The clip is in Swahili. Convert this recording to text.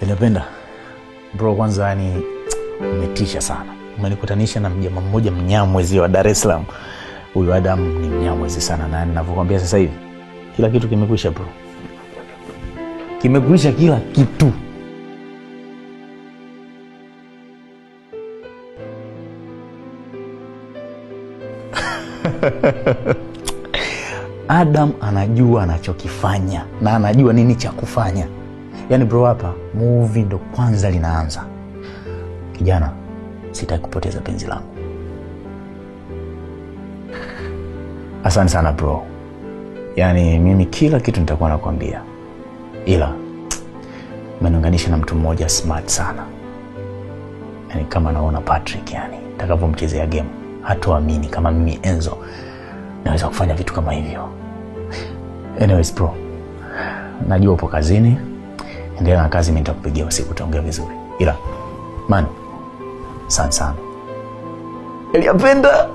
Nilipenda bro, kwanza yani umetisha sana. Umenikutanisha na mjamaa mmoja Mnyamwezi wa Dar es Salaam. Huyu Adam ni Mnyamwezi sana, na ninavyokuambia sasa hivi kila kitu kimekwisha bro. Kimekwisha kila kitu. Adam anajua anachokifanya na anajua nini cha kufanya. Yaani bro, hapa movie ndo kwanza linaanza. Kijana, sitaki kupoteza penzi langu. Asante sana bro. Yaani mimi kila kitu nitakuwa nakwambia. Ila umeniunganisha na mtu mmoja smart sana. Yaani kama naona Patrick, yani nitakapomchezea game hatoamini kama mimi Enzo naweza kufanya vitu kama hivyo. Anyways bro, najua upo kazini. Endelea na kazi, mimi nitakupigia usiku tutaongea vizuri. Ila man, sana Nilipenda.